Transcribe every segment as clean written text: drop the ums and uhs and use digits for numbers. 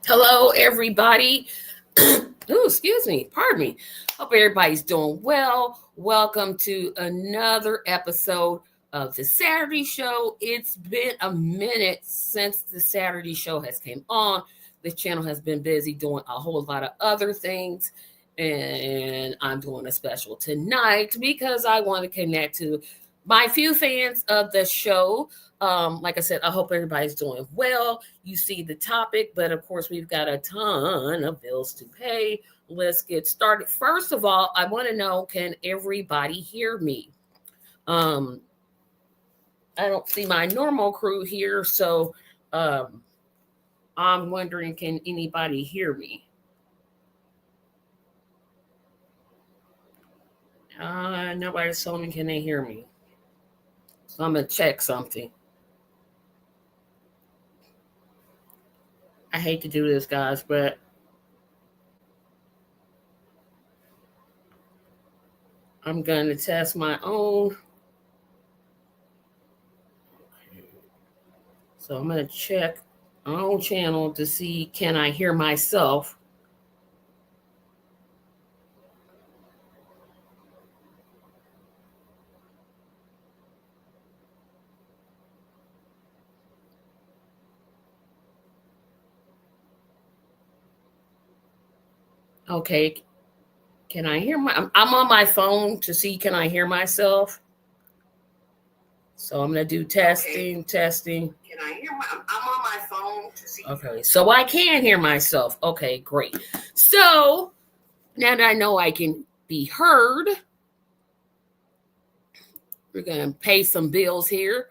Hello, everybody. Oh, excuse me. Pardon me. Hope everybody's doing well. Welcome to another episode of the Saturday Show. It's been a minute since the Saturday Show has came on. The channel has been busy doing a whole lot of other things, and I'm doing a special tonight because I want to connect to my few fans of the show. Like I said, I hope everybody's doing well. You see the topic, but of course, we've got a ton of bills to pay. Let's get started. First of all, I want to know, can everybody hear me? Um, I don't see my normal crew here, so I'm wondering, can anybody hear me? Nobody's told me, can they hear me? So I'm going to check something. I hate to do this, guys, but I'm going to test my own. So I'm going to check my own channel to see, can I hear myself? Okay. Can I hear I'm on my phone to see, can I hear myself? So I'm going to do testing. Can I hear I'm on my phone to see. Okay. So I can hear myself. Okay, great. So now that I know I can be heard, we're going to pay some bills here.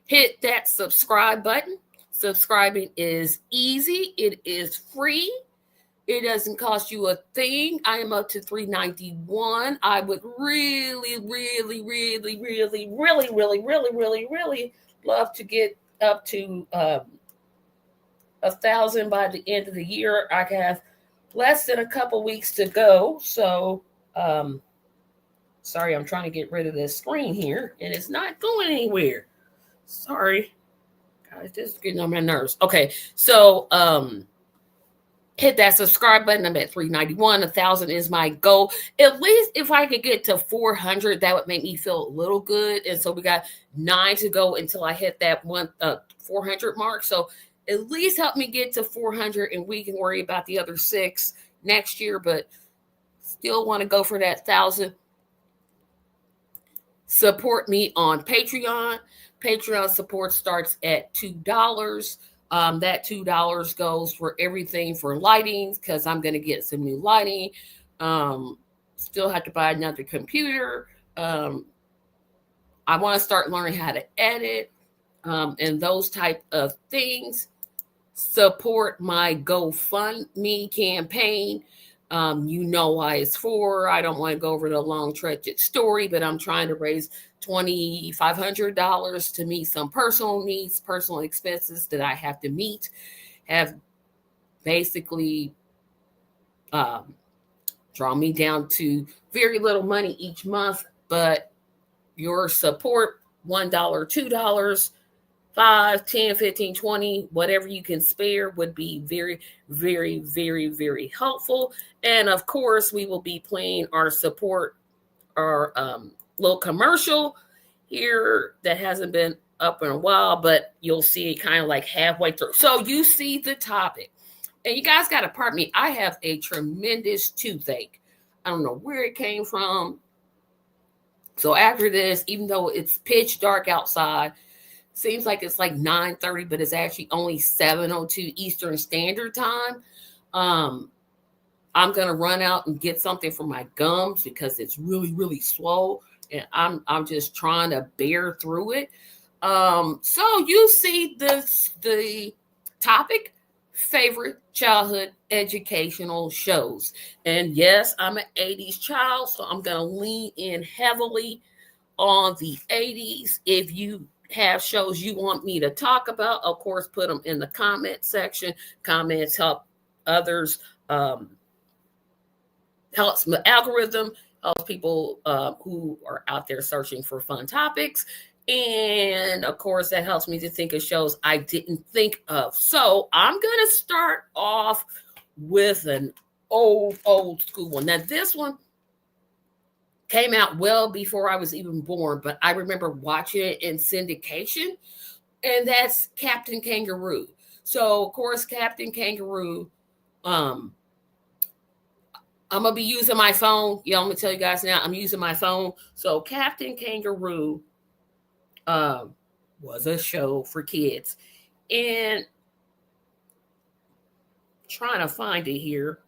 Hit that subscribe button. Subscribing is easy. It is free. It doesn't cost you a thing. I am up to $3.91. I would really love to get up to 1,000 by the end of the year. I have less than a couple weeks to go. So, sorry, I'm trying to get rid of this screen here, and it's not going anywhere. Sorry. Guys, this is getting on my nerves. Okay, so hit that subscribe button. I'm at $3.91. 1,000 is my goal. At least if I could get to 400, that would make me feel a little good. And so we got 9 to go until I hit that 400 mark. So at least help me get to 400, and we can worry about the other 6 next year. But still want to go for that 1,000. Support me on Patreon. Patreon support starts at $2. That $2 goes for everything for lighting, because I'm going to get some new lighting. Still have to buy another computer. I want to start learning how to edit and those type of things. Support my GoFundMe campaign. You know why it's for. I don't want to go over the long, treacherous story, but I'm trying to raise $2,500 to meet some personal needs, personal expenses that I have to meet. Have basically draw me down to very little money each month, but your support, $1, $2, 5, 10, 15, 20, whatever you can spare would be very helpful. And of course, we will be playing our support, our little commercial here that hasn't been up in a while, but you'll see it kind of like halfway through. So you see the topic. And you guys got to pardon me. I have a tremendous toothache. I don't know where it came from. So after this, even though it's pitch dark outside, seems like it's like 9:30, but it's actually only 7:02 Eastern Standard Time. I'm gonna run out and get something for my gums because it's really slow, and I'm just trying to bear through it. So you see the topic: favorite childhood educational shows. And yes, I'm an 80s child, so I'm gonna lean in heavily on the 80s. If you have shows you want me to talk about, of course, put them in the comment section. Comments help others, helps the algorithm, helps people who are out there searching for fun topics. And of course, that helps me to think of shows I didn't think of. So I'm going to start off with an old school one. Now, this one came out well before I was even born, but I remember watching it in syndication, and that's Captain Kangaroo. So, of course, Captain Kangaroo, um, I'm gonna be using my phone. Yeah, I'm gonna tell you guys now. I'm using my phone. So, Captain Kangaroo um, was a show for kids, and trying to find it here.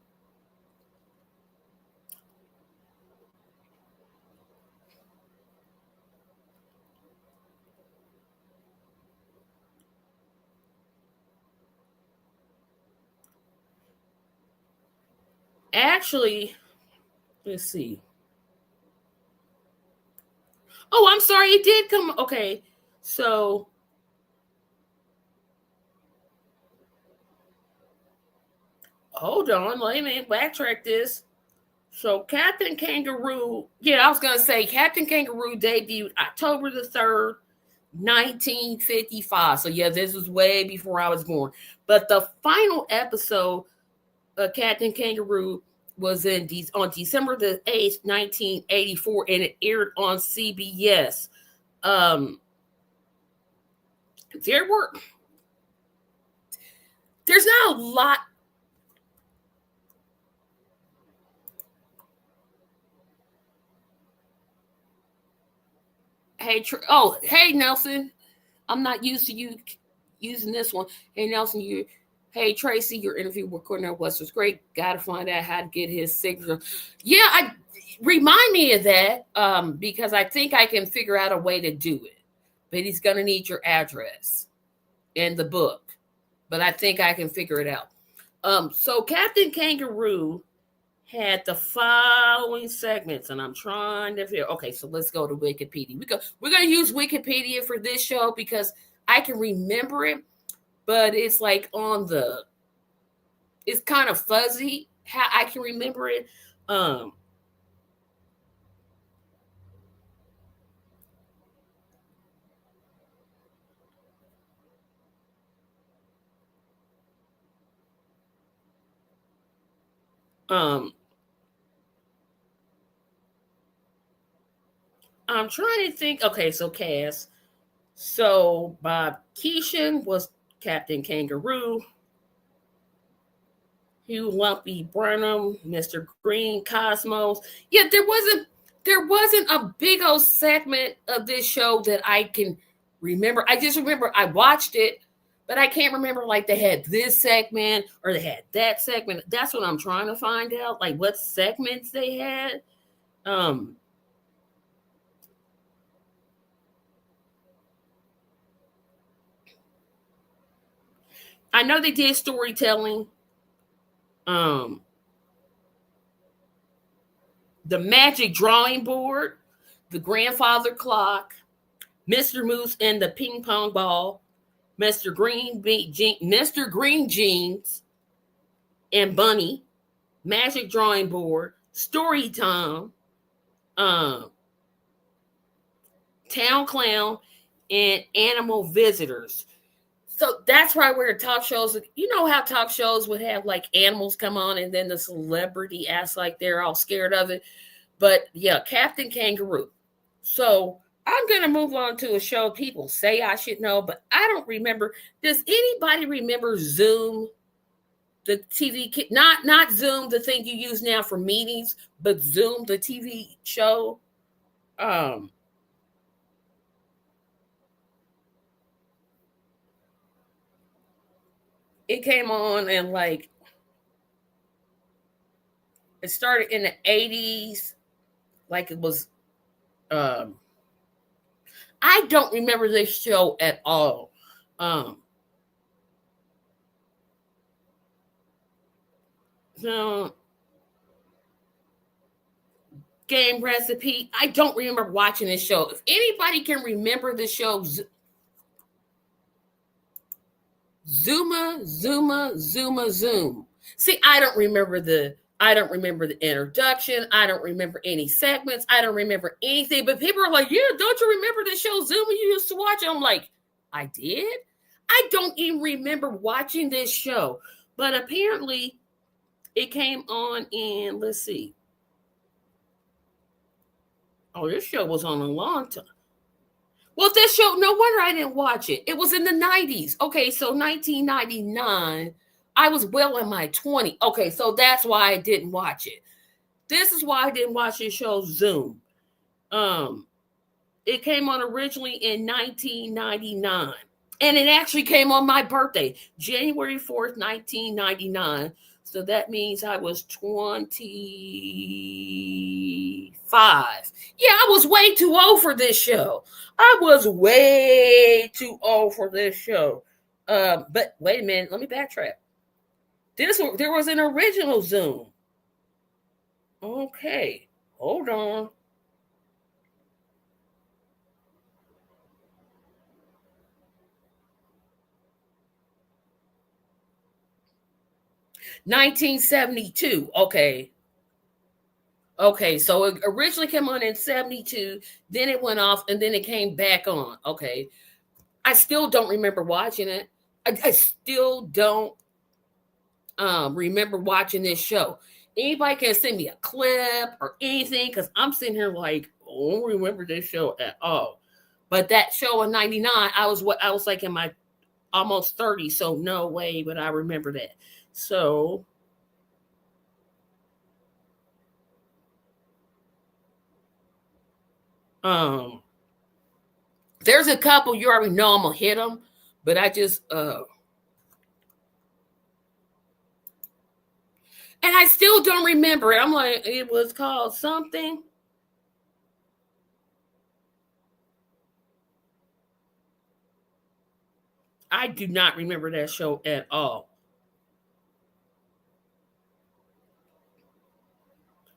Actually, let's see. Oh, I'm sorry. It did come. Okay, so hold on. Let me backtrack this. So Captain Kangaroo, yeah, I was gonna say Captain Kangaroo debuted October the 3rd, 1955. So yeah, this was way before I was born. But the final episode of Captain Kangaroo was on December the 8th, 1984, and it aired on CBS. Um, there were there's not a lot. Hey Nelson, I'm not used to you using this one. Hey Nelson, hey Tracy, your interview with Cornell West was great. Got to find out how to get his signature. Yeah, I remind me of that because I think I can figure out a way to do it. But he's gonna need your address and the book. But I think I can figure it out. So Captain Kangaroo had the following segments, and I'm trying to figure. Okay, so let's go to Wikipedia. We're gonna use Wikipedia for this show because I can remember it, but it's like it's kind of fuzzy how I can remember it. Um, um, I'm trying to think. Okay, so cast. So Bob Keeshan was Captain Kangaroo. Hugh Lumpy Burnham, Mr. Green Cosmos. Yeah, there wasn't a big old segment of this show that I can remember. I just remember I watched it, but I can't remember like they had this segment or they had that segment. That's what I'm trying to find out, like what segments they had. Um, I know they did storytelling. Um, the magic drawing board, the grandfather clock, Mr. Moose and the ping pong ball, Mr. Green Jeans and Bunny, Magic Drawing Board, Story Time, um, Town Clown, and Animal Visitors. So that's right where talk shows, you know how talk shows would have like animals come on and then the celebrity acts like they're all scared of it. But yeah, Captain Kangaroo. So I'm going to move on to a show people say I should know, but I don't remember. Does anybody remember Zoom? The TV, not Zoom, the thing you use now for meetings, but Zoom, the TV show. Um, it came on and like it started in the 80s, like it was. Um, I don't remember this show at all. Um, so game recipe. I don't remember watching this show. If anybody can remember the show, Zuma, Zoom. See, I don't remember I don't remember the introduction. I don't remember any segments. I don't remember anything. But people are like, yeah, don't you remember the show Zoom you used to watch? I'm like, I did? I don't even remember watching this show. But apparently it came on in, let's see. Oh, this show was on a long time. Well, this show, no wonder I didn't watch it. It was in the 90s. Okay, so 1999, I was well in my 20s. Okay, so that's why I didn't watch it. This is why I didn't watch this show, Zoom. It came on originally in 1999. And it actually came on my birthday, January 4th, 1999. So that means I was 25. Yeah, I was way too old for this show. I was way too old for this show. But wait a minute, let me backtrack. There was an original Zoom. Okay, hold on. $1972. Okay. Okay, so it originally came on in 72, then it went off, and then it came back on. Okay. I still don't remember watching it. I still don't remember watching this show. Anybody can send me a clip or anything because I'm sitting here like, I don't remember this show at all. But that show in 99, I was like in my almost 30, so no way would I remember that. So there's a couple you already know I'm gonna hit them, but I just and I still don't remember it. I'm like, it was called something. I do not remember that show at all.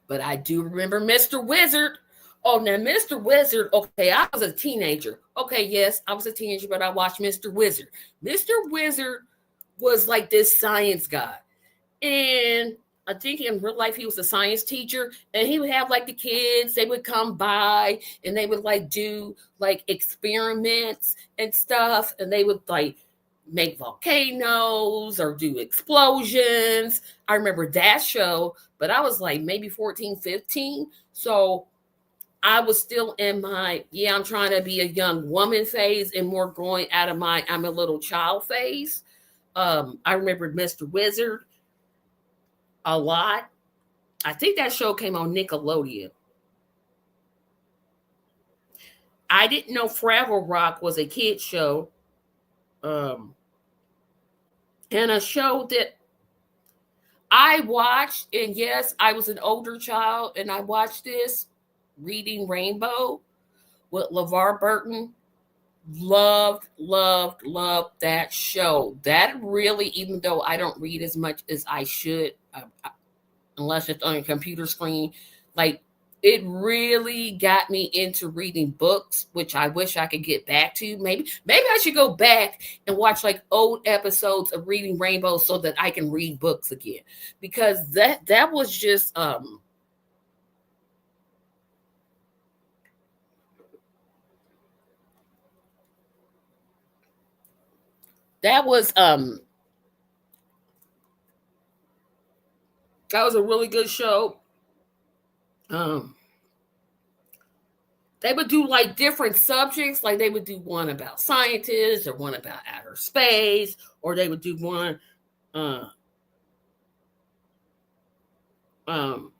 But I do remember Mr. Wizard. Oh, now Mr. Wizard. Okay, I was a teenager. Okay, yes, I was a teenager, but I watched Mr. Wizard. Mr. Wizard was like this science guy. And I think in real life he was a science teacher, and he would have like the kids, they would come by and they would like do like experiments and stuff, and they would like make volcanoes or do explosions. I remember that show, but I was like maybe 14, 15. So I was still in my, yeah, I'm trying to be a young woman phase and more growing out of my, I'm a little child phase. I remember Mr. Wizard a lot. I think that show came on Nickelodeon. I didn't know Fraggle Rock was a kid show. Um, and a show that I watched, and yes, I was an older child, and I watched this Reading Rainbow with LeVar Burton. Loved that show. That really, even though I don't read as much as I should, unless it's on a computer screen, like it really got me into reading books, which I wish I could get back to. Maybe I should go back and watch like old episodes of Reading Rainbow so that I can read books again. Because that was just that was that was a really good show. Um they would do like different subjects, like they would do one about scientists or one about outer space, or they would do one uh um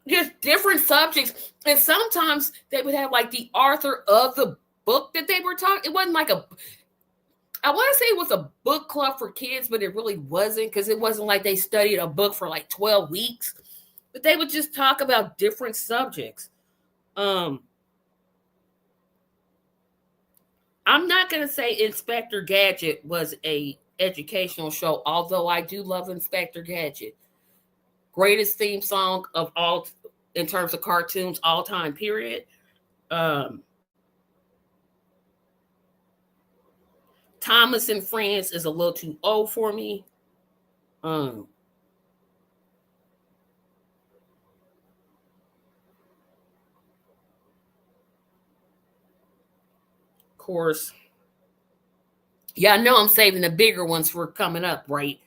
just different subjects. And sometimes they would have like the author of the book that they were talking. It wasn't like a, I want to say it was a book club for kids, but it really wasn't because it wasn't like they studied a book for like 12 weeks. But they would just talk about different subjects. Um, I'm not going to say Inspector Gadget was a educational show, although I do love Inspector Gadget. Greatest theme song of all in terms of cartoons, all time period. Um, Thomas and Friends is a little too old for me. Of course. Yeah, I know I'm saving the bigger ones for coming up, right?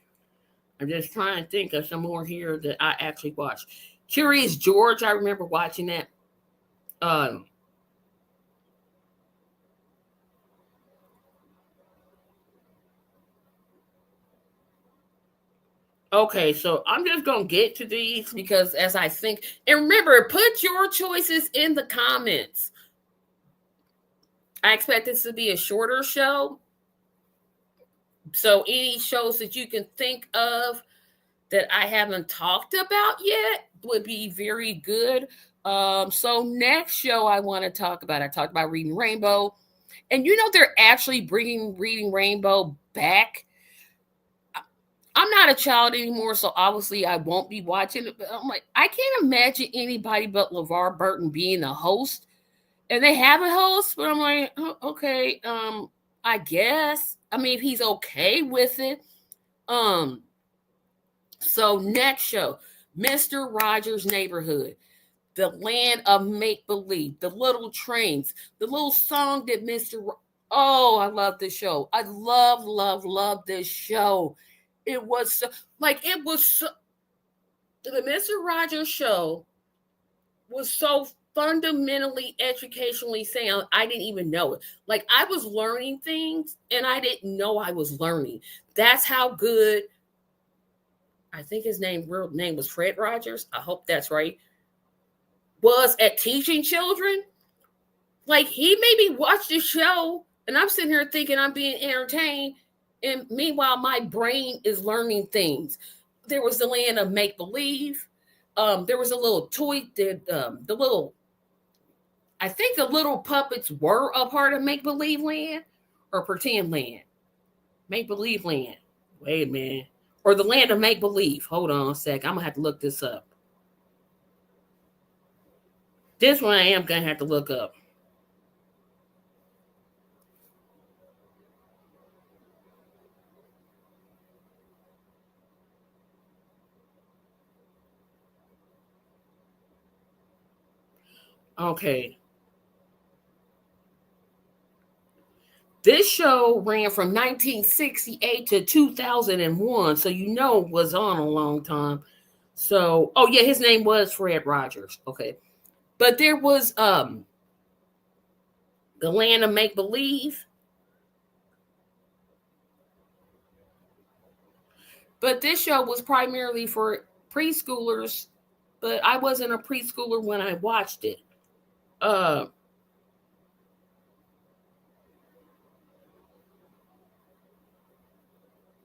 I'm just trying to think of some more here that I actually watched. Curious George, I remember watching that. Um, okay, so I'm just gonna get to these because as I think, and remember, put your choices in the comments. I expect this to be a shorter show. So any shows that you can think of that I haven't talked about yet would be very good. So next show I want to talk about, I talked about Reading Rainbow, and they're actually bringing Reading Rainbow back. I'm not a child anymore, so obviously I won't be watching it. But I'm like, I can't imagine anybody but LeVar Burton being the host, and they have a host. But I'm like, oh, okay, I guess. I mean, if he's okay with it, um, so next show, Mr. Rogers' Neighborhood, the land of make believe, the little trains, the little song that Oh, I love this show. I love, love, love this show. It was the Mr. Rogers show was so fundamentally educationally sound. I didn't even know it. Like I was learning things and I didn't know I was learning. That's how good. I think his real name was Fred Rogers. I hope that's right. Was at teaching children. Like he made me watch the show, and I'm sitting here thinking I'm being entertained, and meanwhile my brain is learning things. There was the land of make believe. There was a little toy that the little. I think the little puppets were a part of make believe land or pretend land. Make believe land. Wait a minute. Or the land of make believe. Hold on a sec. I'm gonna have to look this up. This one I am gonna have to look up. Okay. This show ran from 1968 to 2001, so was on a long time. So, oh yeah, his name was Fred Rogers. Okay. But there was the land of make believe. But this show was primarily for preschoolers, but I wasn't a preschooler when I watched it. Uh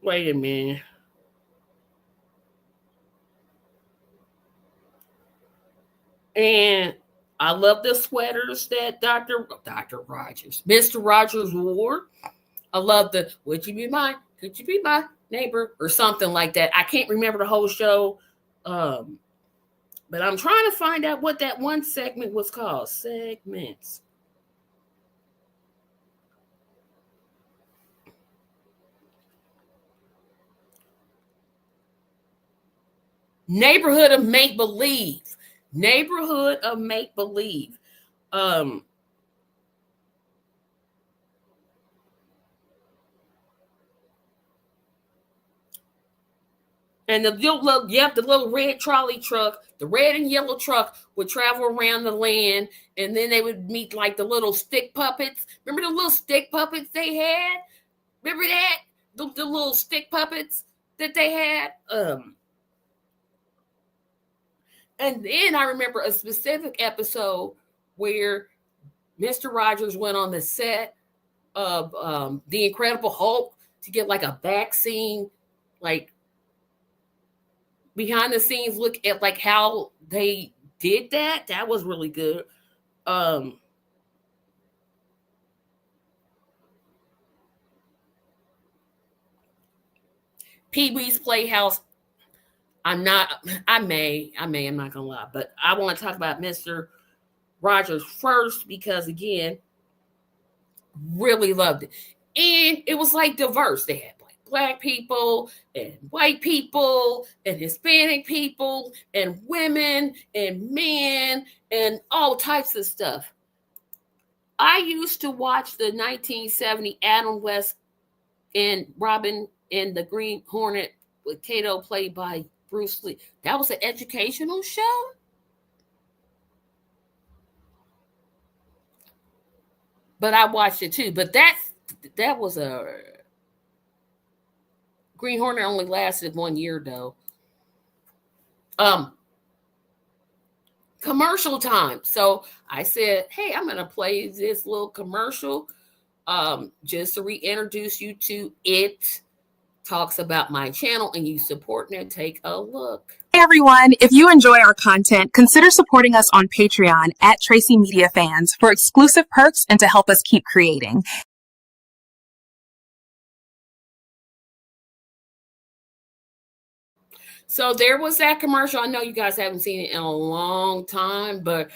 Wait a minute. And I love the sweaters that Dr. Rogers, Mr. Rogers wore. I love the would you be mine? Could you be my neighbor? Or something like that. I can't remember the whole show. Um, but I'm trying to find out what that one segment was called. Segments. Neighborhood of Make Believe. Neighborhood of Make Believe. Um, and the little red trolley truck, the red and yellow truck would travel around the land, and then they would meet like the little stick puppets. Remember the little stick puppets they had? Remember that? The little stick puppets that they had? And then I remember a specific episode where Mr. Rogers went on the set of The Incredible Hulk to get like a back scene, like behind the scenes look at like how they did that. That was really good. Um Pee-wee's Playhouse. I'm not I'm not gonna lie, but I want to talk about Mr. Rogers first because again, really loved it. And it was like diverse. They had like Black people and white people and Hispanic people and women and men and all types of stuff. I used to watch the 1970 Adam West and Robin and the Green Hornet with Kato played by Bruce Lee. That was an educational show. But I watched it too. But that was a Green Hornet only lasted 1 year though. Commercial time. So I said, hey, I'm gonna play this little commercial just to reintroduce you to it. Talks about my channel and you supporting it. Take a look. Hey everyone, if you enjoy our content, consider supporting us on Patreon at TRACYMedia Fans for exclusive perks and to help us keep creating. So there was that commercial. I know you guys haven't seen it in a long time, but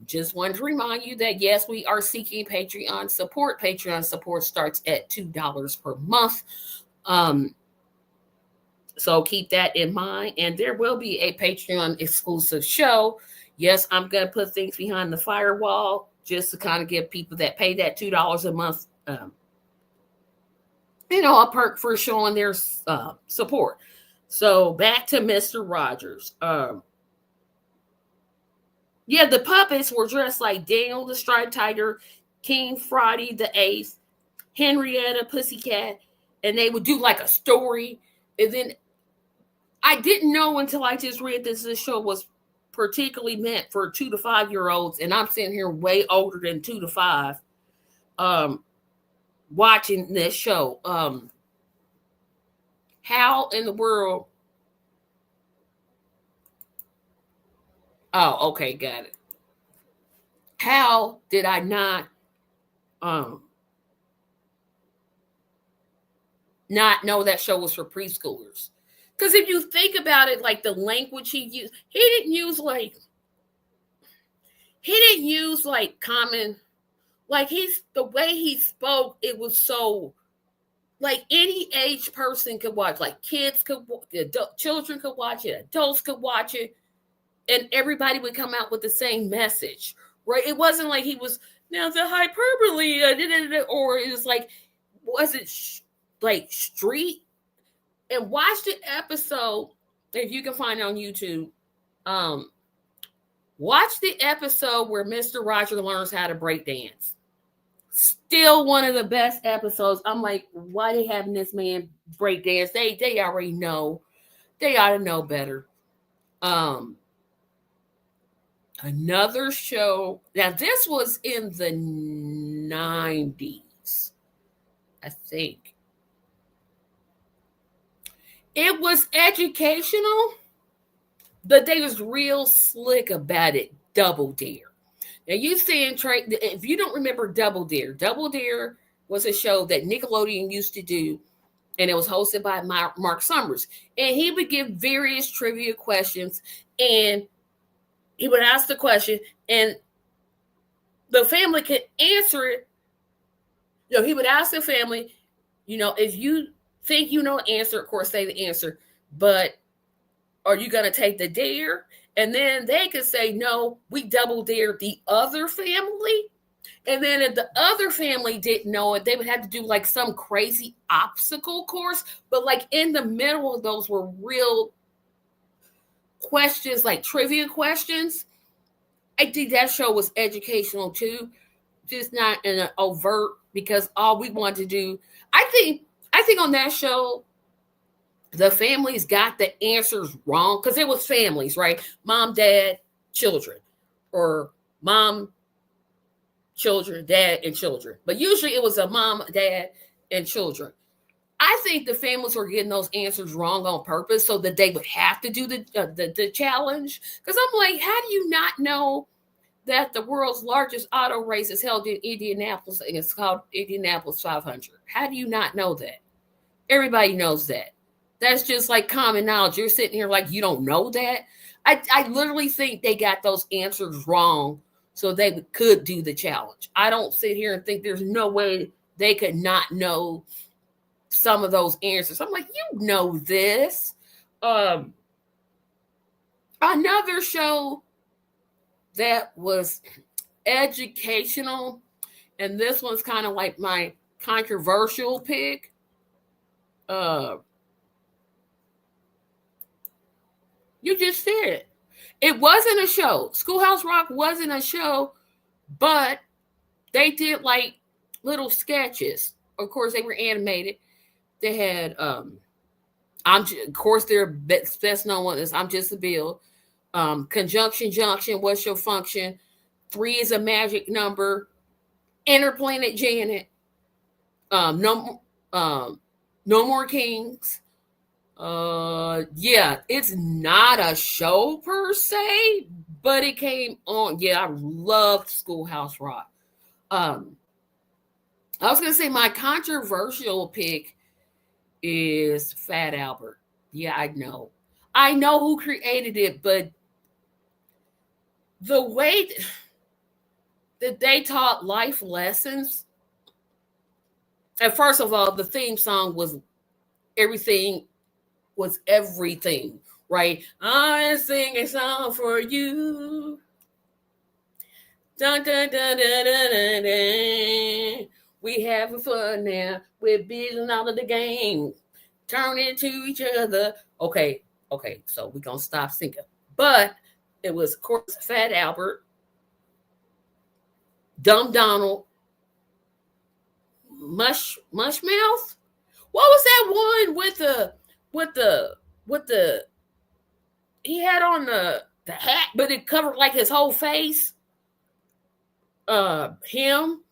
just wanted to remind you that yes, we are seeking Patreon support. Patreon support starts at $2 per month. So keep that in mind. And there will be a Patreon exclusive show. Yes, I'm going to put things behind the firewall just to kind of give people that pay that $2 a month, a perk for showing their support. So back to Mr. Rogers. Yeah, the puppets were dressed like Daniel the Striped Tiger, King Friday the Eighth, Henrietta Pussycat, and they would do like a story. And then I didn't know until I just read this show was particularly meant for 2 to 5 year olds, and I'm sitting here way older than 2 to 5, watching this show. How in the world? Oh, okay, got it. How did I not know that show was for preschoolers? Because if you think about it, like the language he used, he didn't use common, like the way he spoke, it was so like any age person could watch, like kids could, children could watch it, adults could watch it, and everybody would come out with the same message, right? It wasn't like he was now the hyperbole, or it was like, wasn't like street. And watch the episode if you can find it on YouTube. Watch the episode where Mr. Roger learns how to break dance. Still one of the best episodes. I'm like, why they having this man break dance? They already know. They ought to know better. Another show. Now this was in the 90s, I think. It was educational, but they was real slick about it. Double Dare. Now you saying, if you don't remember Double Dare was a show that Nickelodeon used to do, and it was hosted by Mark Summers. And he would give various trivia questions, and he would ask the question, and the family could answer it. He would ask the family, if you think you know the answer, of course, say the answer, but are you going to take the dare? And then they could say, no, we double dared the other family. And then if the other family didn't know it, they would have to do like some crazy obstacle course. But like in the middle of those were real questions, like trivia questions. I think that show was educational too, just not in an overt, because all we wanted to do, I think on that show, the families got the answers wrong because it was families, right? Mom, dad, children, or mom, children, dad, and children. But usually it was a mom, dad, and children. I think the families were getting those answers wrong on purpose so that they would have to do the challenge. Because I'm like, how do you not know that the world's largest auto race is held in Indianapolis and it's called Indianapolis 500? How do you not know that? Everybody knows that. That's just like common knowledge. You're sitting here like you don't know that. I literally think they got those answers wrong so they could do the challenge. I don't sit here and think there's no way they could not know some of those answers. I'm like, you know this. Another show that was educational, and this one's kind of like my controversial pick. You just said it. It wasn't a show. Schoolhouse Rock wasn't a show, but they did like little sketches. Of course, they were animated. They had of course their best known one is I'm Just a Bill. Conjunction Junction, What's Your Function? 3 is a Magic Number. Interplanet Janet. No More Kings. Yeah, it's not a show per se, but it came on. Yeah, I loved Schoolhouse Rock. I was gonna say my controversial pick is Fat Albert. Yeah, I know who created it, but the way that they taught life lessons. And first of all, the theme song was everything, right? I sing a song for you. Dun, dun, dun, dun, dun, dun, dun. We having fun now. We're beating out of the game. Turning to each other. Okay, so we're going to stop singing. But it was, of course, Fat Albert, Dumb Donald, Mushmouth. What was that one with the he had on the hat, but it covered like his whole face? Him.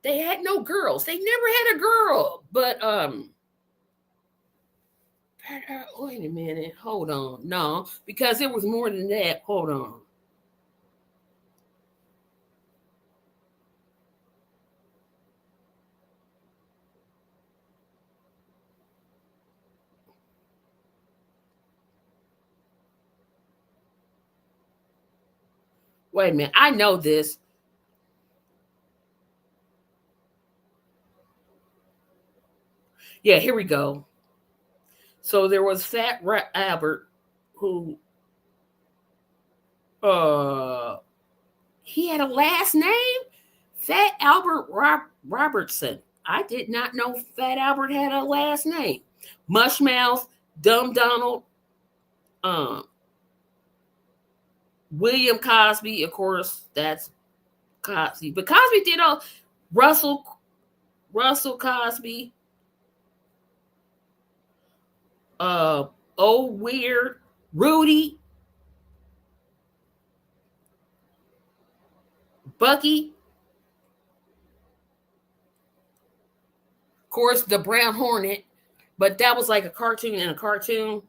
They had no girls. They never had a girl. But wait a minute. Hold on. No, because it was more than that. Hold on. Wait a minute. I know this. Yeah, here we go. So there was Fat Albert, who he had a last name, Fat Albert Robertson. I did not know Fat Albert had a last name. Mushmouth, Dumb Donald, William Cosby, of course, that's Cosby. But Cosby did all Russell Cosby, Weird, Rudy, Bucky, of course, the Brown Hornet, but that was like a cartoon in a cartoon.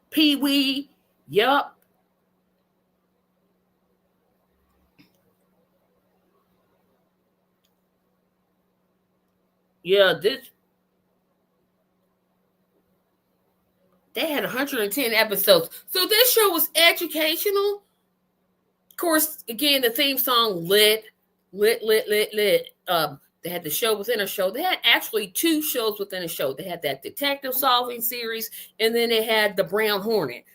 Pee Wee, yup. Yeah, they had 110 episodes. So this show was educational. Of course, again, the theme song lit. They had the show within a show. They had actually 2 shows within a show. They had that detective solving series, and then they had the Brown Hornet.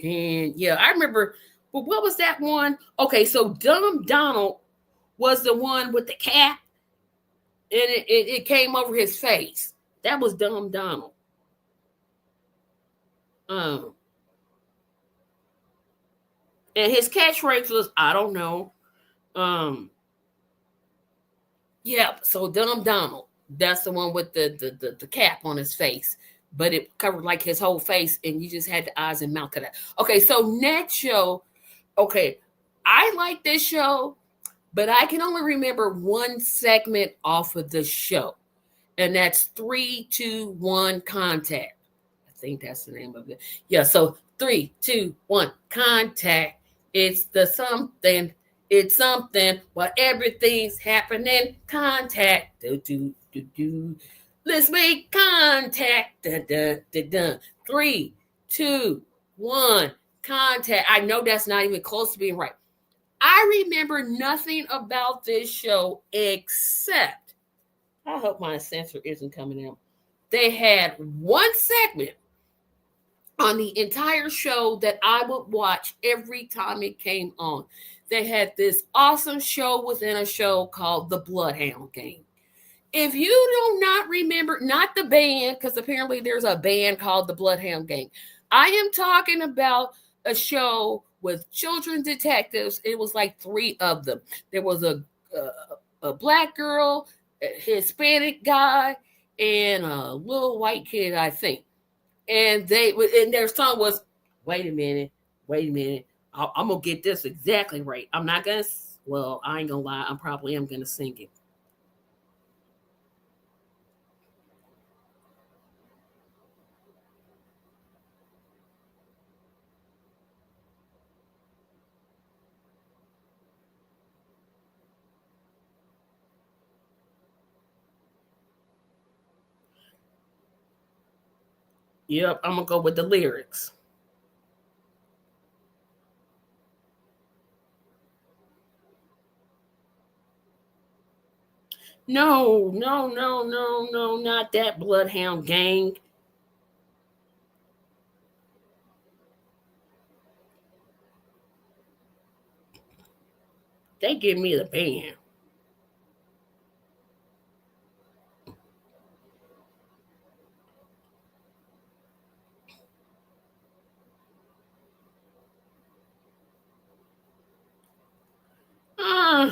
And yeah, I remember, but what was that one? Okay, so Dumb Donald was the one with the cat, and it came over his face. That was Dumb Donald. And his catchphrase was, I don't know. Yeah, so Dumb Donald, that's the one with the cap on his face, but it covered like his whole face, and you just had the eyes and mouth of that. Okay, so next show, okay, I like this show, but I can only remember one segment off of the show, and that's 3, 2, 1 Contact. I think that's the name of it. Yeah, so 3, 2, 1 Contact. It's the something It's something while everything's happening. Contact. Do, do, do, do. Let's make contact. Dun, dun, dun, dun. 3, 2, 1. Contact. I know that's not even close to being right. I remember nothing about this show except, I hope my sensor isn't coming out. They had one segment on the entire show that I would watch every time it came on. They had this awesome show within a show called The Bloodhound Gang. If you do not remember, not the band, because apparently there's a band called The Bloodhound Gang. I am talking about a show with children detectives. It was like 3 of them. There was a black girl, a Hispanic guy, and a little white kid, I think. And their song was, wait a minute, I'm gonna get this exactly right. I'm not gonna, well, I ain't gonna lie, I probably am gonna sing it. Yep, I'm gonna go with the lyrics. No, no, no, no, no, not that Bloodhound Gang. They give me the band. Uh,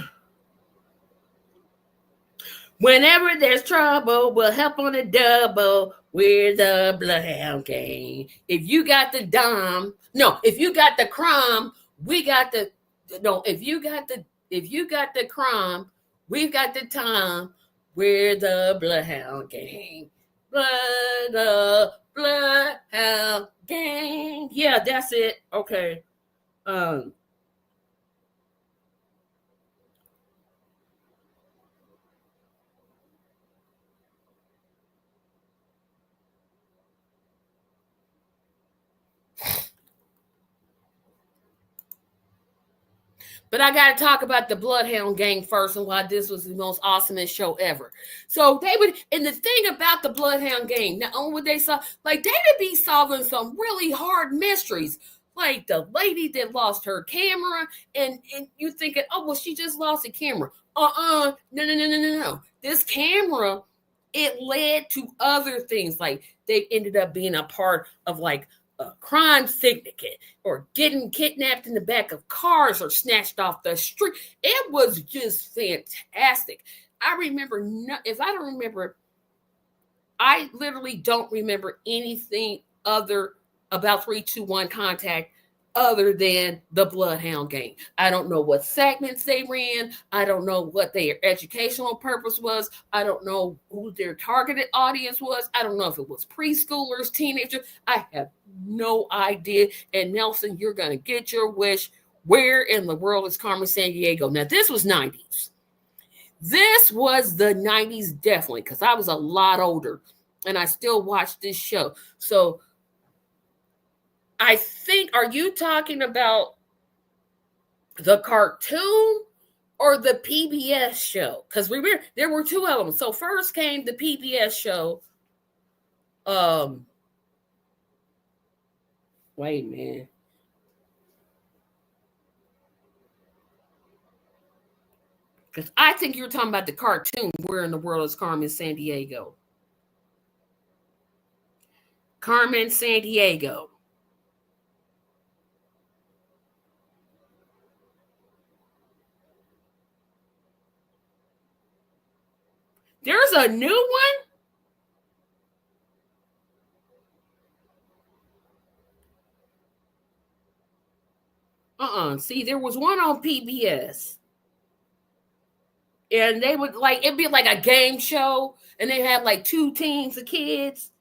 Whenever there's trouble, we'll help on the double. We're the Bloodhound Gang. If you got the dime, no, if you got the crime, we got the, no, if you got the crime, we've got the time. We're the Bloodhound Gang. Bloodhound Gang. Yeah, that's it. Okay. Um, But I got to talk about the Bloodhound Gang first and why this was the most awesomest show ever. So they would, and the thing about the Bloodhound Gang, not only would they solve, like they would be solving some really hard mysteries, like the lady that lost her camera, and you thinking, oh well, she just lost a camera. No, no, no, no, no, no. This camera, it led to other things, like they ended up being a part of like a crime syndicate or getting kidnapped in the back of cars or snatched off the street. It was just fantastic. I remember, if I don't remember, I literally don't remember anything other about 321 Contact other than the Bloodhound Gang. I don't know what segments they ran. I don't know what their educational purpose was. I don't know who their targeted audience was. I don't know if it was preschoolers, teenagers. I have no idea. And Nelson, you're going to get your wish. Where in the world is Carmen Sandiego? Now, this was 90s. This was the 90s, definitely, because I was a lot older and I still watched this show. So I think, are you talking about the cartoon or the PBS show? Because remember, there were 2 of them. So first came the PBS show. Wait a minute. Because I think you're talking about the cartoon. Where in the world is Carmen Sandiego? Carmen Sandiego. There's a new one? See, there was one on PBS. And they would like, it'd be like a game show. And they had like 2 teams of kids.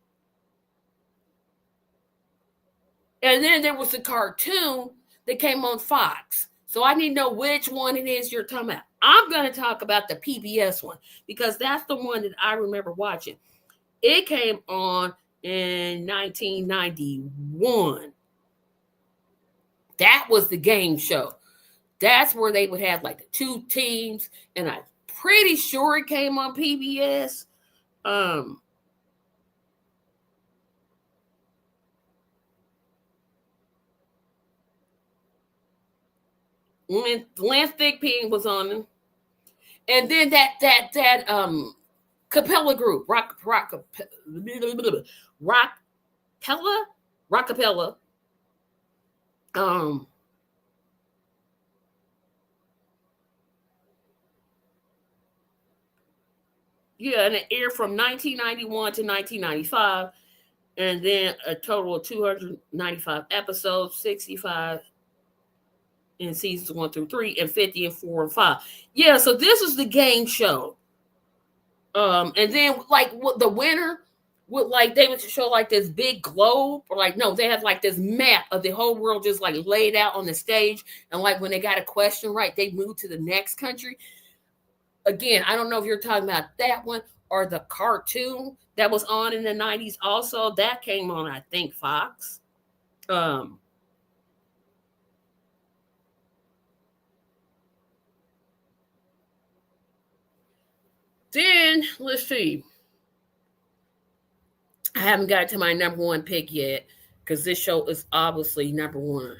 And then there was a cartoon that came on Fox. So I need to know which one it is you're talking about. I'm going to talk about the PBS one because that's the one that I remember watching. It came on in 1991. That was the game show. That's where they would have like the two teams, and I'm pretty sure it came on PBS. Lance Thigpen was on them, and then that Capella group, Rockapella. Yeah, and it aired from 1991 to 1995, and then a total of 295 episodes, 65 in seasons 1 through 3, and 50 in 4 and 5. Yeah, so this is the game show. And then like the winner would like they would show like this big globe, or like no, they have like this map of the whole world just like laid out on the stage, and like when they got a question right, they move to the next country. Again, I don't know if you're talking about that one or the cartoon that was on in the 90s also. That came on, I think, Fox. Then, let's see. I haven't got to my number one pick yet because this show is obviously number one.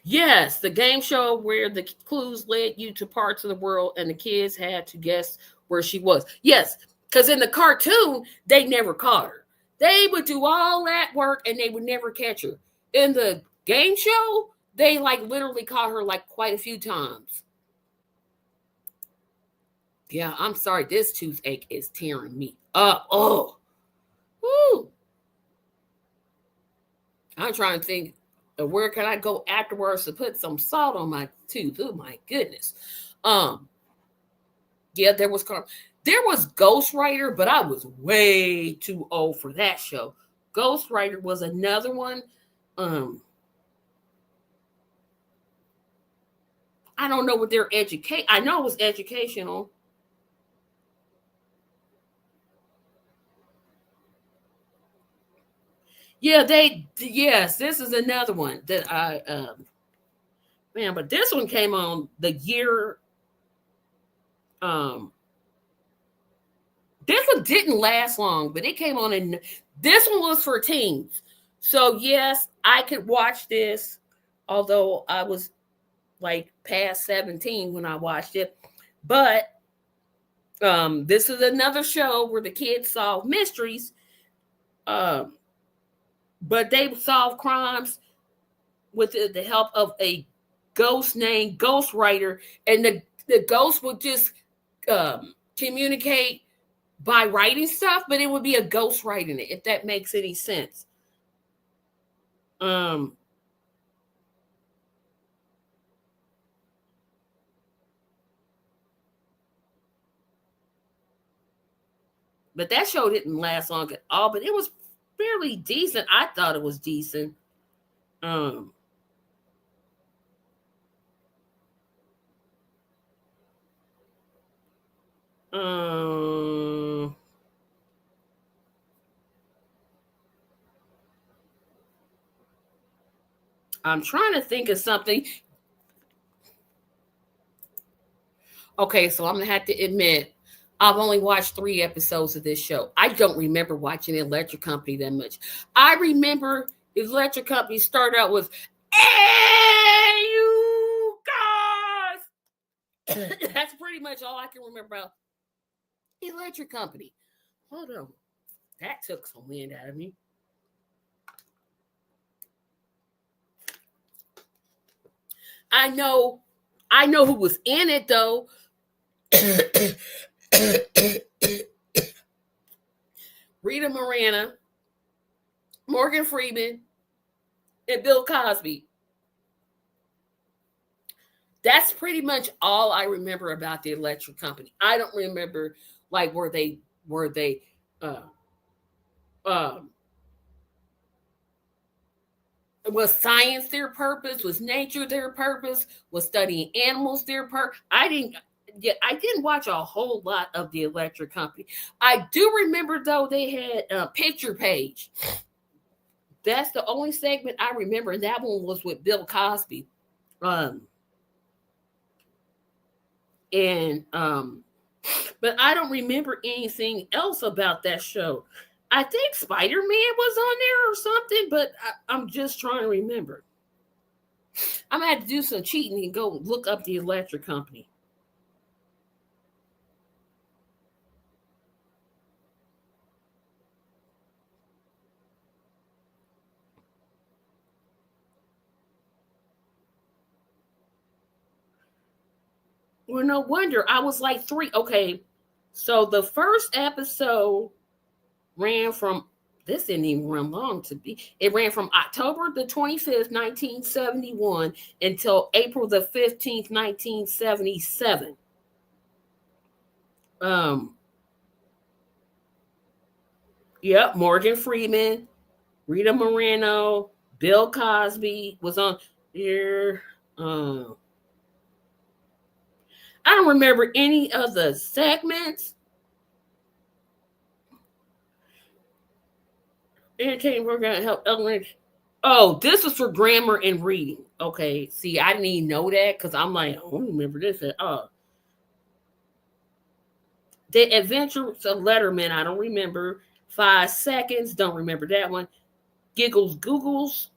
Yes, the game show where the clues led you to parts of the world and the kids had to guess where she was. Yes, because in the cartoon, they never caught her. They would do all that work and they would never catch her. In the game show, they like literally caught her like quite a few times. Yeah, I'm sorry. This toothache is tearing me up. Oh, woo. I'm trying to think where can I go afterwards to put some salt on my tooth. Oh my goodness. Yeah, there was Ghost Rider, but I was way too old for that show. Ghost Rider was another one. I don't know what their educate. I know it was educational. Yeah, yes, this is another one that I man, but this one came on the year this one didn't last long, but it came on in this one was for teens. So yes, I could watch this, although I was like past 17 when I watched it. But this is another show where the kids solve mysteries. But they solve crimes with the help of a ghost named Ghost Rider, and the ghost would just communicate by writing stuff, but it would be a ghost writing it, if that makes any sense. But that show didn't last long at all, but it was fairly decent. I thought it was decent. I'm trying to think of something. Okay, so I'm gonna have to admit, I've only watched 3 episodes of this show. I don't remember watching Electric Company that much. I remember Electric Company started out with, "Hey, you guys!" That's pretty much all I can remember about Electric Company. Hold on, that took some wind out of me. I know who was in it though. Rita Moreno, Morgan Freeman, and Bill Cosby. That's pretty much all I remember about the Electric Company. I don't remember like were they uh Was science their purpose? Was nature their purpose? Was studying animals their purpose? I didn't watch a whole lot of the Electric Company. I do remember though they had a picture page. That's the only segment I remember, and that one was with Bill Cosby. Um, and But I don't remember anything else about that show. I think Spider-Man was on there or something, but I'm just trying to remember. I'm gonna have to do some cheating and go look up the Electric Company. Well, no wonder I was like three. Okay, so the first episode ran from this didn't even run long to be. It ran from October the 25th, 1971 until April the 15th, 1977. Um, yep, Morgan Freeman, Rita Moreno, Bill Cosby was on here. I don't remember any of the segments. Entertaining program to help elementary. Oh, this was for grammar and reading. Okay, see, I didn't even know that because I'm like, I don't remember this at all. The Adventures of Letterman, I don't remember. 5 Seconds, don't remember that one. Giggles Googles,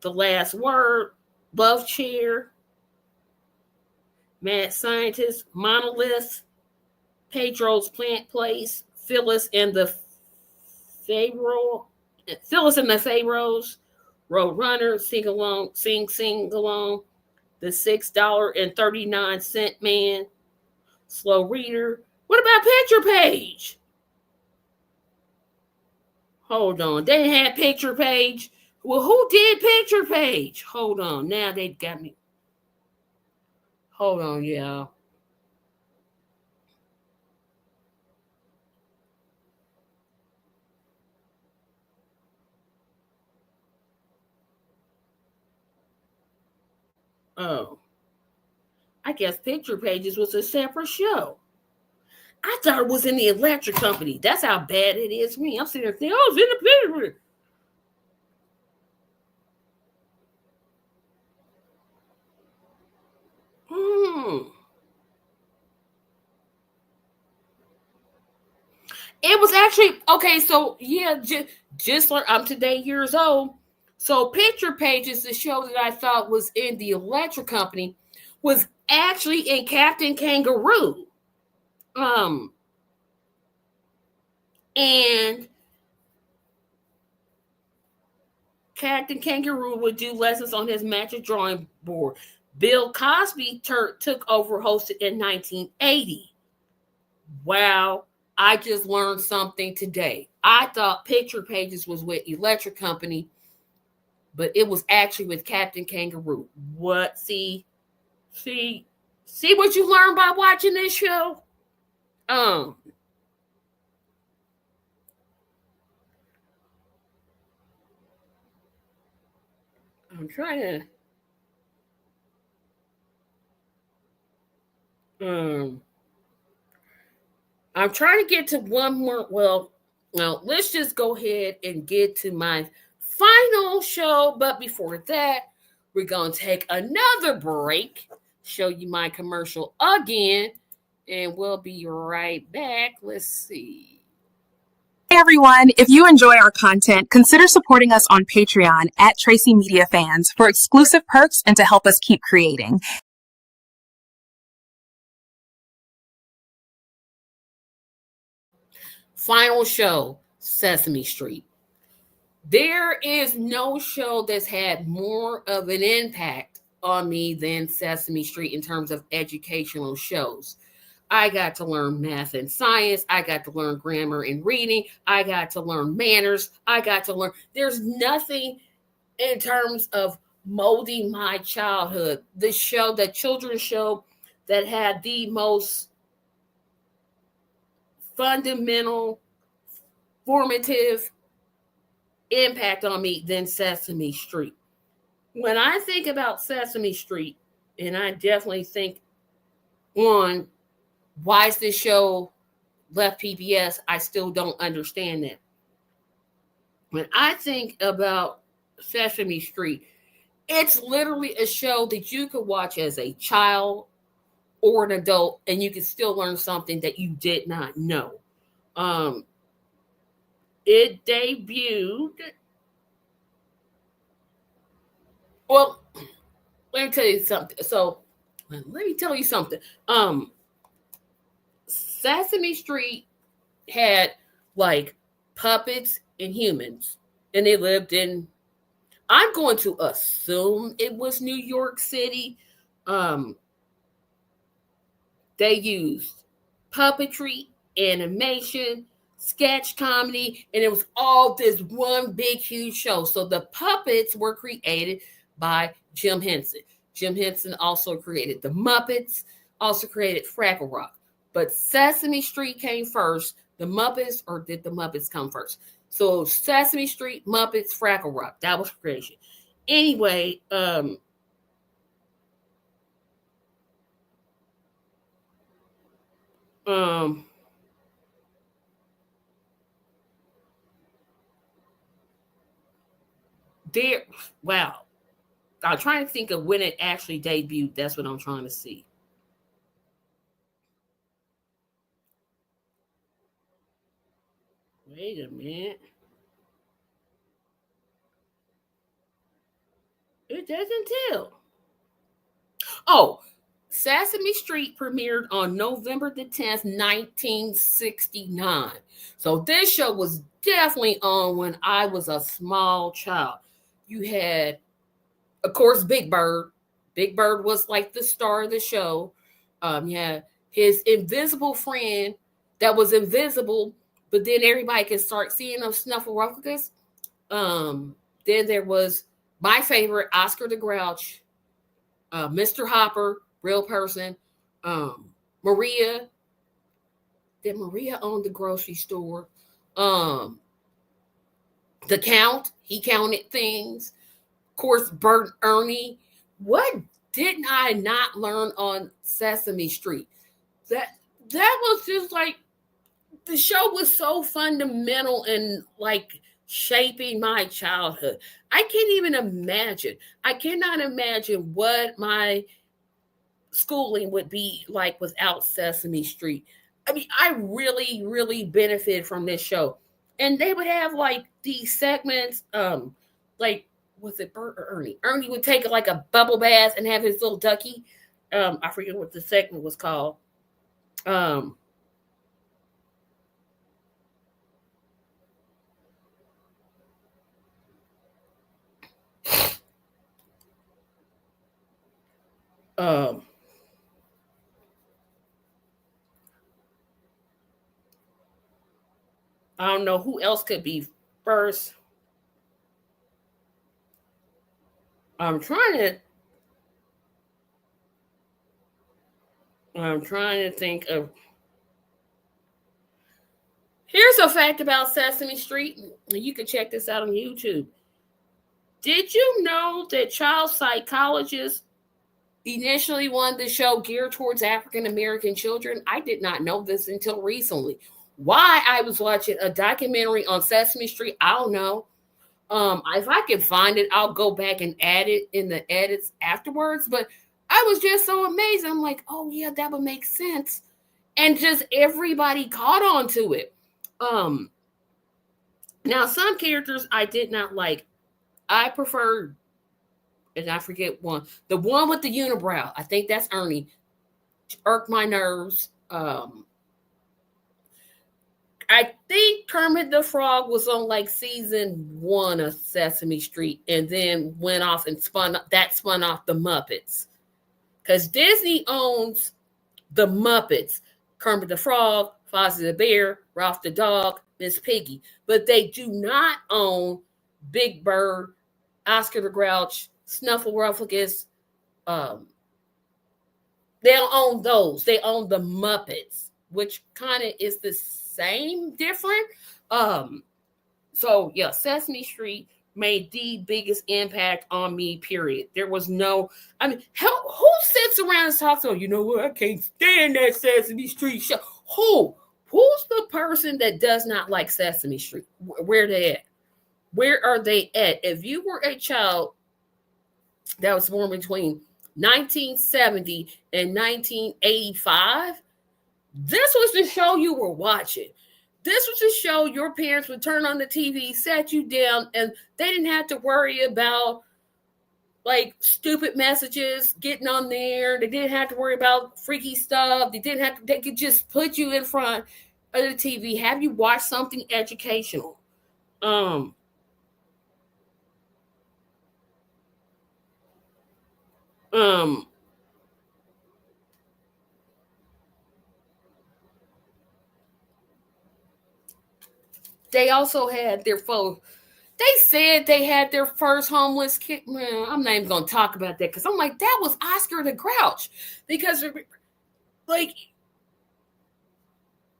The Last Word, Love Chair, Mad Scientist, Monolith, Pedro's Plant Place, Phyllis and the Pharaohs, Roadrunner, Sing Along, The $6.39 Man, Slow Reader. What about Picture Page? Hold on, they didn't have Picture Page. Well, who did Picture Page? Hold on, now they got me. Hold on, y'all. Oh, I guess Picture Pages was a separate show. I thought it was in the Electric Company. That's how bad it is for me. I'm sitting there thinking, oh, it's in the Picture. Hmm. It was actually okay. So yeah, just like I'm today years old. So Picture Pages, the show that I thought was in the Electric Company, was actually in Captain Kangaroo. Um, and Captain Kangaroo would do lessons on his magic drawing board. Bill Cosby took over hosted in 1980. Wow, I just learned something today. I thought Picture Pages was with Electric Company, but it was actually with Captain Kangaroo. What? See, see what you learn by watching this show? Um, I'm trying um I'm trying to get to one more. Well, now let's just go ahead and get to my final show. But before that, we're going to take another break, show you my commercial again, and we'll be right back. Let's see. Hey everyone, if you enjoy our content, consider supporting us on Patreon at TRACYMedia Fans for exclusive perks and to help us keep creating. Final show, Sesame Street. There is no show that's had more of an impact on me than Sesame Street in terms of educational shows. I got to learn math and science. I got to learn grammar and reading. I got to learn manners. I got to learn. There's nothing in terms of molding my childhood. The children's show that had the most fundamental, formative impact on me than Sesame Street. When I think about Sesame Street, and I definitely think on why is this show left PBS, I still don't understand that. When I think about Sesame Street, it's literally a show that you could watch as a child or an adult, and you can still learn something that you did not know. Um, it debuted. Well, let me tell you something. So, let me tell you something. Sesame Street had like puppets and humans, and they lived in. I'm going to assume it was New York City. Um, they used puppetry, animation, sketch comedy, and it was all this one big, huge show. So the puppets were created by Jim Henson. Jim Henson also created the Muppets, also created Fraggle Rock. But Sesame Street came first. The Muppets, or did the Muppets come first? So Sesame Street, Muppets, Fraggle Rock. That was creation. Anyway, there, wow. I'm trying to think of when it actually debuted. That's what I'm trying to see. Wait a minute. It doesn't tell. Oh, Sesame Street premiered on November the 10th, 1969. So this show was definitely on when I was a small child. You had, of course, Big Bird. Big Bird was like the star of the show. Yeah, his invisible friend that was invisible, but then everybody could start seeing them Snuffleupagus. Then there was my favorite, Oscar the Grouch, Mr. Hopper, real person, Maria. Did Maria own the grocery store? Um, the Count, he counted things. Of course, Bert Ernie. What didn't I not learn on Sesame Street? That that was just like the show was so fundamental in like shaping my childhood. I can't even imagine. I cannot imagine what my schooling would be like without Sesame Street. I mean, I really, really benefited from this show. And they would have like these segments, like was it Bert or Ernie? Ernie would take like a bubble bath and have his little ducky. I forget what the segment was called. Um, um, I don't know who else could be first. I'm trying to I'm trying to think of. Here's a fact about Sesame Street. You can check this out on YouTube. Did you know that child psychologists initially wanted the show geared towards African American children? I did not know this until recently. Why I was watching a documentary on Sesame Street, I don't know. If I can find it, I'll go back and add it in the edits afterwards. But I was just so amazed. I'm like, oh yeah, that would make sense. And just everybody caught on to it. Um, Now some characters I did not like. I preferred, and I forget one, the one with the unibrow. I think that's Ernie. Irked my nerves. I think Kermit the Frog was on like season 1 of Sesame Street, and then went off and spun off the Muppets. Because Disney owns the Muppets, Kermit the Frog, Fozzie the Bear, Ralph the Dog, Miss Piggy. But they do not own Big Bird, Oscar the Grouch, Snuffleupagus. Um, they don't own those. They own the Muppets, which kind of is the same, different. So yeah, Sesame Street, made the biggest impact on me, period. There was no, I mean, who sits around and talks about, you know what, I can't stand that Sesame Street show. Who's the person that does not like Sesame Street? Where they at? Where are they at? If you were a child that was born between 1970 and 1985, this was the show you were watching. This was the show your parents would turn on the TV, sat you down, and they didn't have to worry about like stupid messages getting on there. They didn't have to worry about freaky stuff. They could just put you in front of the TV, have you watch something educational. They also had their they said they had their first homeless kid. Man, I'm not even going to talk about that because I'm like, that was Oscar the Grouch. Because, like,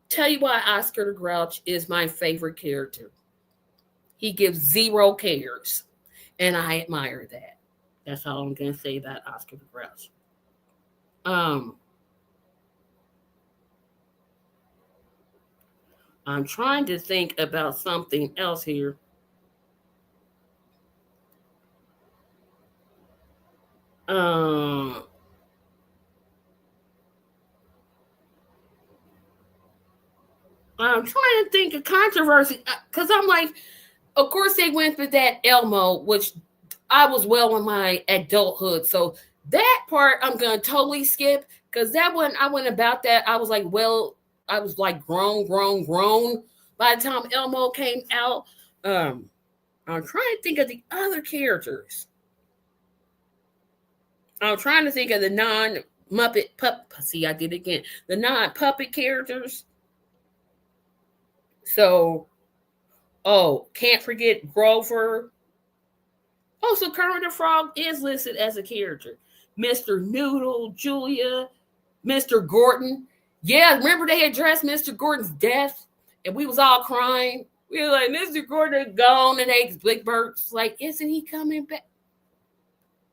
tell you why Oscar the Grouch is my favorite character. He gives zero cares, and I admire that. That's all I'm going to say about Oscar the Grouch. I'm trying to think about something else here. I'm trying to think of controversy because I'm like, of course they went for that Elmo, which I was well in my adulthood, so that part I'm gonna totally skip because that one I went about that. I was like, well, I was like grown by the time Elmo came out. I'm trying to think of the other characters. I'm trying to think of the non-Muppet See, I did it again. The non-puppet characters. So, can't forget Grover. Oh, so Kermit the Frog is listed as a character. Mr. Noodle, Julia, Mr. Gordon. Yeah, remember they addressed Mr. Gordon's death, and we was all crying. We were like, Mr. Gordon gone, and Big Bird's like, isn't he coming back?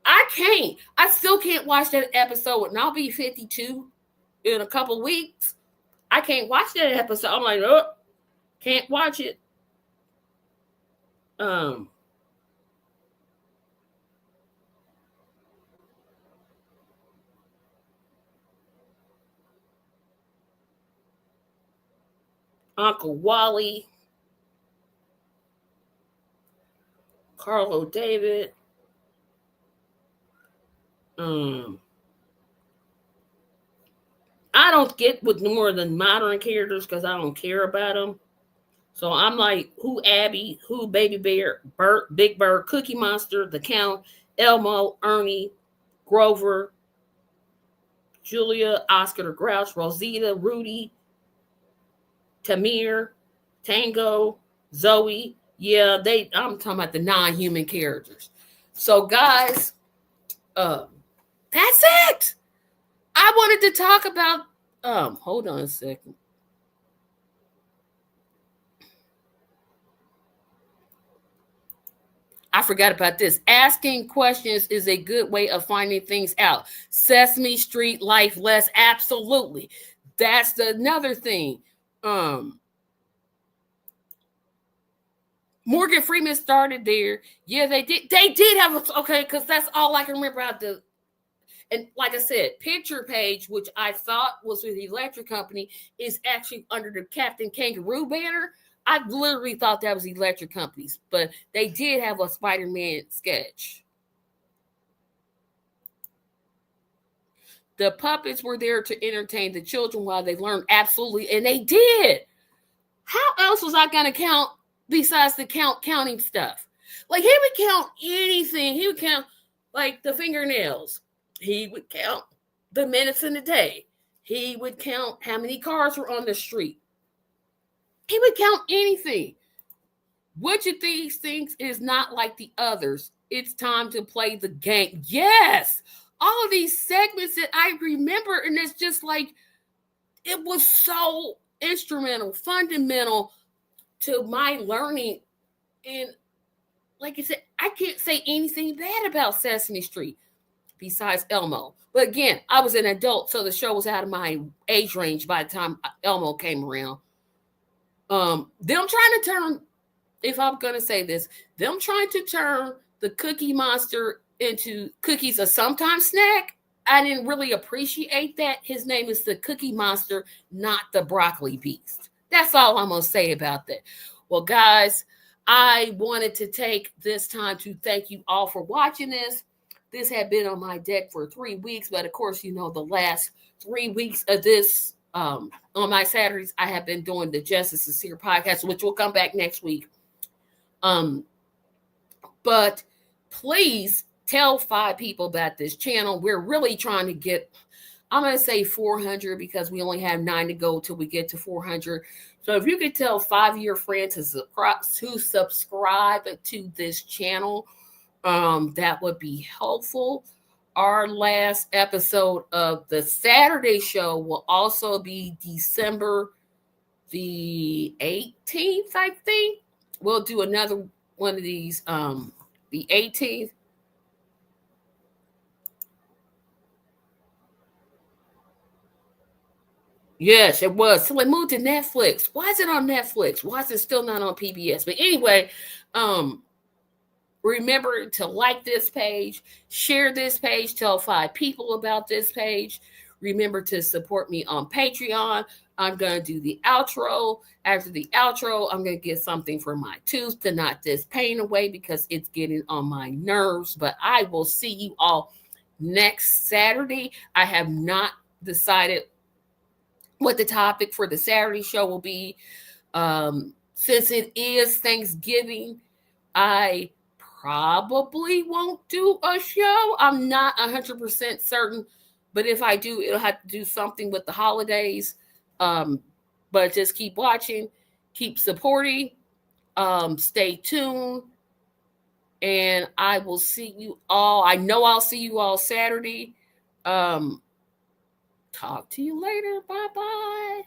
I still can't watch that episode, and I'll be 52 in a couple weeks. I can't watch that episode. I'm like, oh, can't watch it. Uncle Wally, Carlo David. I don't get with more than modern characters because I don't care about them. So I'm like, who Abby, who Baby Bear, Bert, Big Bird, Cookie Monster, the Count, Elmo, Ernie, Grover, Julia, Oscar the Grouch, Rosita, Rudy, Tamir, Tango, Zoe. Yeah, I'm talking about the non-human characters. So guys, that's it. I wanted to talk about hold on a second. I forgot about this. Asking questions is a good way of finding things out. Sesame Street Life Less, absolutely. That's another thing. Morgan Freeman started there. Yeah, they did. They did have because that's all I can remember out the. And like I said, Picture Page, which I thought was with the electric company, is actually under the Captain Kangaroo banner. I literally thought that was electric companies, but they did have a Spider-Man sketch. The puppets were there to entertain the children while they learned, absolutely, and they did. How else was I going to count besides the counting stuff? Like, he would count anything. He would count, like, the fingernails. He would count the minutes in the day. He would count how many cars were on the street. He would count anything. Which of these things is not like the others? It's time to play the game. Yes! All of these segments that I remember, and it's just like, it was so instrumental, fundamental to my learning. And like I said, I can't say anything bad about Sesame Street besides Elmo. But again, I was an adult, so the show was out of my age range by the time Elmo came around. Them trying to turn, if I'm gonna say this, them trying to turn the Cookie Monster into Cookies a sometimes snack. I didn't really appreciate that. His name is the Cookie Monster, not the Broccoli Beast. That's all I'm gonna say about that. Well, guys, I wanted to take this time to thank you all for watching this. This had been on my deck for 3 weeks, but of course, you know, the last 3 weeks of this on my Saturdays, I have been doing the Justice is Here podcast, which will come back next week. But please tell 5 people about this channel. We're really trying to get, I'm going to say 400 because we only have 9 to go till we get to 400. So if you could tell 5 of your friends to subscribe to this channel, that would be helpful. Our last episode of the Saturday show will also be December the 18th, I think. We'll do another one of these the 18th. Yes, it was. So it moved to Netflix. Why is it on Netflix? Why is it still not on PBS? But anyway, remember to like this page, share this page, tell 5 people about this page. Remember to support me on Patreon. I'm going to do the outro. After the outro, I'm going to get something for my tooth to knock this pain away because it's getting on my nerves. But I will see you all next Saturday. I have not decided what the topic for the Saturday show will be. Since it is Thanksgiving, I probably won't do a show. I'm not 100% certain, but if I do, it'll have to do something with the holidays. But just keep watching, keep supporting, stay tuned, and I will see you all. I know I'll see you all Saturday. Talk to you later. Bye-bye.